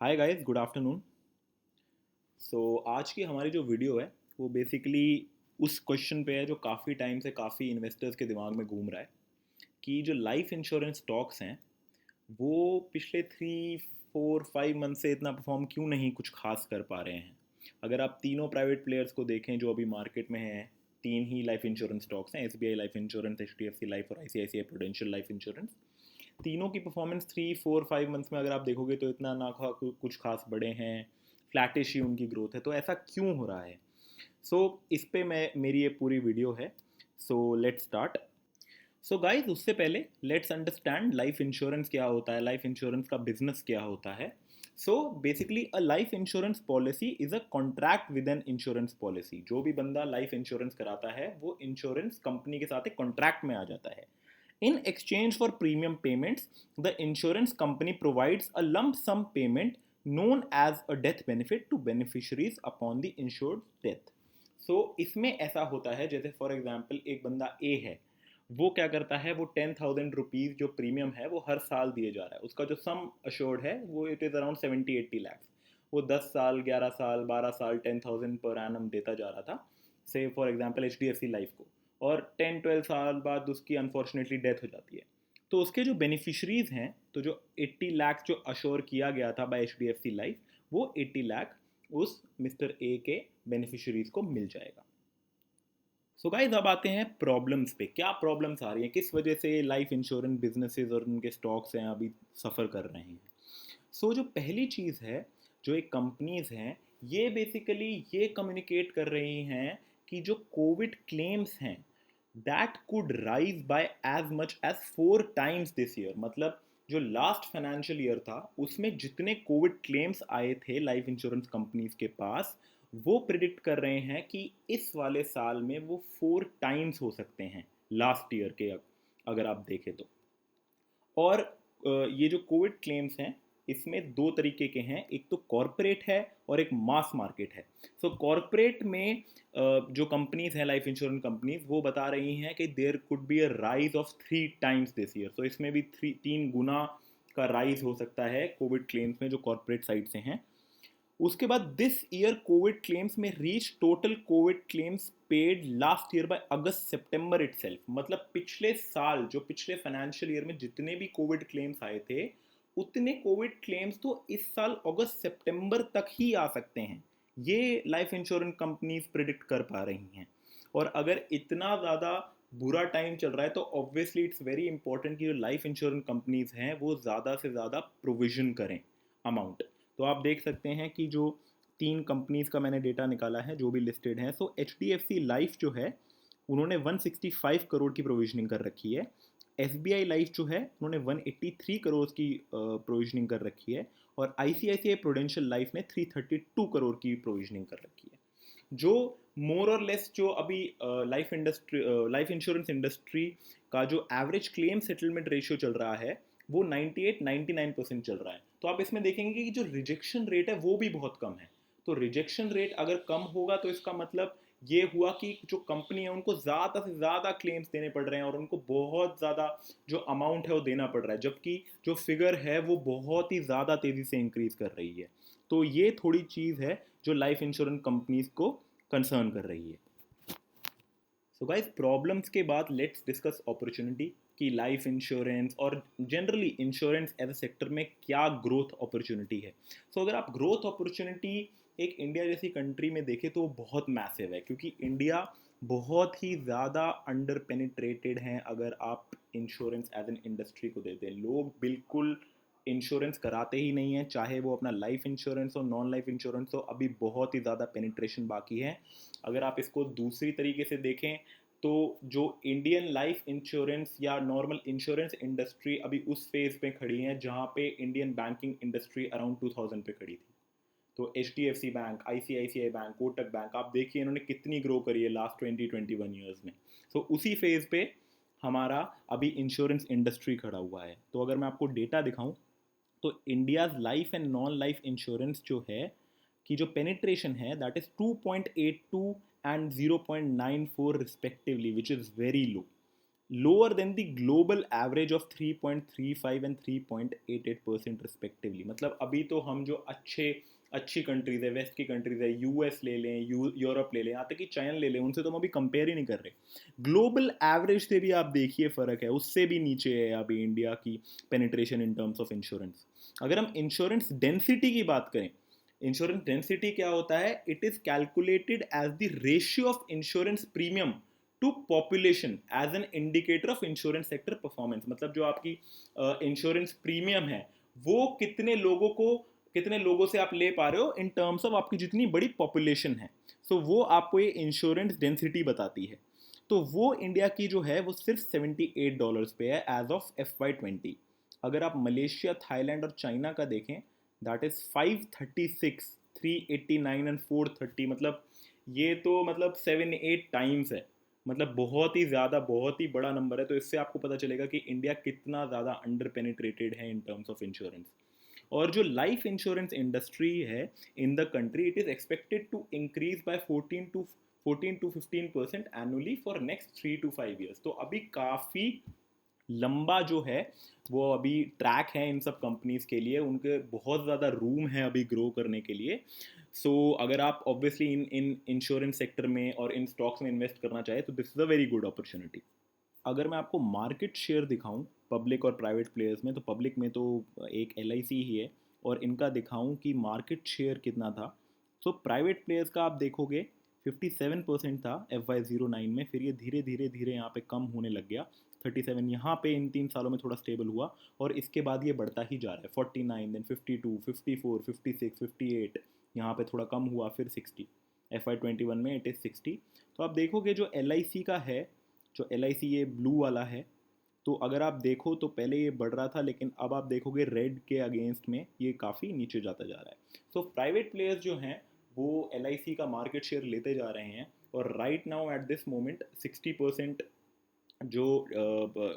Hi guys, good afternoon. आज की हमारी जो वीडियो है वो बेसिकली उस क्वेश्चन पे है जो काफ़ी टाइम से काफ़ी इन्वेस्टर्स के दिमाग में घूम रहा है कि जो लाइफ इंश्योरेंस स्टॉक्स हैं वो पिछले 3 4 5 मंथ से इतना परफॉर्म क्यों नहीं कुछ खास कर पा रहे हैं। अगर आप तीनों प्राइवेट प्लेयर्स को देखें जो अभी मार्केट में हैं, तीन ही लाइफ इंश्योरेंस स्टॉक्स हैं, S B I life insurance, H D F C life और I C I C I prudential life insurance. तीनों की परफॉर्मेंस 3 4 5 मंथ्स में अगर आप देखोगे तो इतना ना कुछ खास बड़े हैं, फ्लैटिश ही उनकी ग्रोथ है। तो ऐसा क्यों हो रहा है? इस पे मैं मेरी ये पूरी वीडियो है। Let's start. गाइस, उससे पहले लेट्स अंडरस्टैंड लाइफ इंश्योरेंस क्या होता है, लाइफ इंश्योरेंस का बिजनेस क्या होता है। Basically a life insurance policy is a contract with an insurance policy. जो भी बंदा लाइफ इंश्योरेंस कराता है वो इंश्योरेंस कंपनी के साथ एक कॉन्ट्रैक्ट में आ जाता है। In exchange for premium payments, the insurance company provides a lump sum payment known as a death benefit to beneficiaries upon the insured death. इसमें ऐसा होता है, जैसे फॉर एग्जांपल एक बंदा ए है, वो क्या करता है, वो 10,000 रुपीज़ जो प्रीमियम है वो हर साल दिए जा रहा है। उसका जो सम अश्योर्ड है वो इट इज़ अराउंड 70 80 लैक्स। वो 10 साल, 11 साल, 12 साल 10,000 पर एनम देता जा रहा था, से for example H D F C life को। और 10 12 साल बाद उसकी अनफॉर्चुनेटली डेथ हो जाती है। तो उसके जो बेनिफिशरीज हैं, तो जो 80 लाख जो अश्योर किया गया था by H D F C life, वो 80 लाख उस मिस्टर ए के बेनिफिशरीज को मिल जाएगा। गाइस, अब आते हैं प्रॉब्लम्स पे। क्या प्रॉब्लम्स आ रही हैं, किस वजह से लाइफ इंश्योरेंस बिजनेसेस और उनके स्टॉक्स हैं अभी सफ़र कर रहे हैं। जो पहली चीज़ है, जो एक कंपनीज हैं, ये बेसिकली ये कम्युनिकेट कर रही हैं कि जो कोविड क्लेम्स हैं that could rise by as much as 4 times this year. मतलब जो लास्ट फाइनेंशियल ईयर था उसमें जितने कोविड क्लेम्स आए थे लाइफ इंश्योरेंस कंपनीज के पास, वो प्रिडिक्ट कर रहे हैं कि इस वाले साल में वो 4 टाइम्स हो सकते हैं लास्ट ईयर के, अगर आप देखें तो। और ये जो कोविड क्लेम्स हैं इसमें दो तरीके के हैं, एक तो कॉरपोरेट है और एक मास मार्केट है। कॉरपोरेट में जो कंपनीज हैं, लाइफ इंश्योरेंस कंपनीज, वो बता रही हैं कि there could be a rise of 3 times this year. इसमें भी 3 गुना का राइज हो सकता है कोविड क्लेम्स में, जो कॉरपोरेट साइड से हैं। उसके बाद दिस ईयर कोविड क्लेम्स में reach total covid claims paid last year by August September itself. मतलब पिछले साल, जो पिछले फाइनेंशियल ईयर में जितने भी कोविड क्लेम्स आए थे, उतने कोविड क्लेम्स तो इस साल अगस्त सितंबर तक ही आ सकते हैं। ये लाइफ इंश्योरेंस कंपनीज प्रिडिक्ट कर पा रही हैं। और अगर इतना ज़्यादा बुरा टाइम चल रहा है तो ऑब्वियसली इट्स वेरी इंपॉर्टेंट कि जो लाइफ इंश्योरेंस कंपनीज हैं वो ज़्यादा से ज़्यादा प्रोविजन करें अमाउंट। तो आप देख सकते हैं कि जो तीन कंपनीज का मैंने डेटा निकाला है जो भी लिस्टेड हैं, H D F C life जो है उन्होंने 165 करोड़ की प्रोविजनिंग कर रखी है। एस बी आई लाइफ जो है उन्होंने 183 करोड़ की प्रोविजनिंग कर रखी है। और I C I C I Prudential life ने 332 करोड़ की प्रोविजनिंग कर रखी है। जो मोर और लेस जो अभी लाइफ इंश्योरेंस इंडस्ट्री का जो एवरेज क्लेम सेटलमेंट रेशियो चल रहा है वो 98 99% चल रहा है। तो आप इसमें देखेंगे कि जो रिजेक्शन रेट है वो भी बहुत कम है। तो रिजेक्शन रेट अगर कम होगा तो इसका मतलब ये हुआ कि जो कंपनी है उनको ज़्यादा से ज़्यादा क्लेम्स देने पड़ रहे हैं और उनको बहुत ज़्यादा जो अमाउंट है वो देना पड़ रहा है, जबकि जो फिगर है वो बहुत ही ज़्यादा तेज़ी से इंक्रीज कर रही है। तो ये थोड़ी चीज़ है जो लाइफ इंश्योरेंस कंपनीज को कंसर्न कर रही है। गाइस, प्रॉब्लम्स के बाद लेट्स डिस्कस अपॉर्चुनिटी कि लाइफ इंश्योरेंस और generally insurance as a sector में क्या ग्रोथ अपॉर्चुनिटी है। अगर आप ग्रोथ अपॉर्चुनिटी एक इंडिया जैसी कंट्री में देखें तो वो बहुत मैसिव है, क्योंकि इंडिया बहुत ही ज़्यादा अंडर पेनिट्रेटेड है। अगर आप इंश्योरेंस एज एन इंडस्ट्री को देते हैं, लोग बिल्कुल इंश्योरेंस कराते ही नहीं है, चाहे वो अपना लाइफ इंश्योरेंस हो, नॉन लाइफ इंश्योरेंस हो, अभी बहुत ही ज़्यादा पेनिट्रेशन बाकी है। अगर आप इसको दूसरी तरीके से देखें तो जो इंडियन लाइफ इंश्योरेंस या नॉर्मल इंश्योरेंस इंडस्ट्री अभी उस फेज पे खड़ी है जहाँ पे इंडियन बैंकिंग इंडस्ट्री अराउंड 2000 पे खड़ी थी। तो H D F C bank, I C I C I bank, Kotak bank, आप देखिए इन्होंने कितनी ग्रो करी है लास्ट 20 21 ईयर्स में। उसी फेज पे हमारा अभी इंश्योरेंस इंडस्ट्री खड़ा हुआ है। तो अगर मैं आपको डेटा दिखाऊं तो India's life and non life insurance जो है कि जो पेनिट्रेशन है that is 2.82 and 0.94 respectively, which is very low. lower than the global average of 3.35 and 3.88% respectively. मतलब अभी तो हम जो अच्छी कंट्रीज है, वेस्ट की कंट्रीज है, यूएस ले लें, यूरोप ले लें, यहाँ तक कि चाइना ले लें, उनसे तो हम अभी कंपेयर ही नहीं कर रहे। ग्लोबल एवरेज से भी आप देखिए फ़र्क है, उससे भी नीचे है अभी इंडिया की penetration in terms of insurance. अगर हम इंश्योरेंस डेंसिटी की बात करें, इंश्योरेंस डेंसिटी क्या होता है? It is calculated as the ratio of insurance premium to population as an indicator of insurance sector performance. मतलब जो आपकी इंश्योरेंस प्रीमियम है, वो कितने लोगों से आप ले पा रहे हो इन टर्म्स ऑफ आपकी जितनी बड़ी पॉपुलेशन है। सो वो आपको ये इंश्योरेंस डेंसिटी बताती है। तो वो इंडिया की जो है वो सिर्फ $78 पे है एज ऑफ FY20। अगर आप मलेशिया, थाईलैंड और चाइना का देखें, दैट इज़ 536, 389 एंड 430। मतलब ये तो मतलब 7-8 टाइम्स है। मतलब बहुत ही ज़्यादा, बहुत ही बड़ा नंबर है। तो इससे आपको पता चलेगा कि इंडिया कितना ज़्यादा अंडर पेनिट्रेटेड है इन टर्म्स ऑफ इंश्योरेंस। और जो लाइफ इंश्योरेंस इंडस्ट्री है in the country, it is expected to increase by 14 to 15% annually for next 3 to 5 years। तो अभी काफ़ी लंबा जो है वो अभी ट्रैक है इन सब कंपनीज के लिए, उनके बहुत ज़्यादा रूम है अभी ग्रो करने के लिए। सो अगर आप obviously in in insurance sector में और इन स्टॉक्स में इन्वेस्ट करना चाहे तो this is a very good opportunity. अगर मैं आपको मार्केट शेयर दिखाऊं पब्लिक और प्राइवेट प्लेयर्स में, तो पब्लिक में तो एक LIC ही है, और इनका दिखाऊं कि मार्केट शेयर कितना था। तो प्राइवेट प्लेयर्स का आप देखोगे 57% था FY09 में, फिर ये धीरे धीरे धीरे यहाँ पे कम होने लग गया। 37 यहाँ पे इन 3 सालों में थोड़ा स्टेबल हुआ, और इसके बाद ये बढ़ता ही जा रहा है। 49, देन 52, 54, 56, 58, यहाँ पे थोड़ा कम हुआ, फिर 60। FY21 में इट इज़ 60। तो आप देखोगे जो LIC का है, जो LIC ये ब्लू वाला है, तो अगर आप देखो तो पहले ये बढ़ रहा था, लेकिन अब आप देखोगे रेड के अगेंस्ट में ये काफ़ी नीचे जाता जा रहा है। सो प्राइवेट प्लेयर्स जो हैं वो LIC का मार्केट शेयर लेते जा रहे हैं, और right now at this moment 60% जो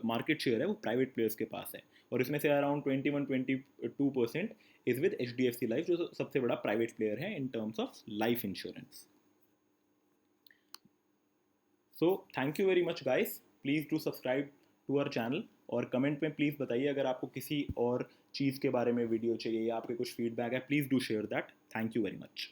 मार्केट शेयर है वो प्राइवेट प्लेयर्स के पास है। और इसमें से around 21-22% is with HDFC life, जो सबसे बड़ा प्राइवेट प्लेयर है in terms of life insurance. So thank you very much guys, please do subscribe to our channel, और कमेंट में प्लीज़ बताइए अगर आपको किसी और चीज़ के बारे में वीडियो चाहिए या आपके कुछ फीडबैक है, please do share that. Thank you very much.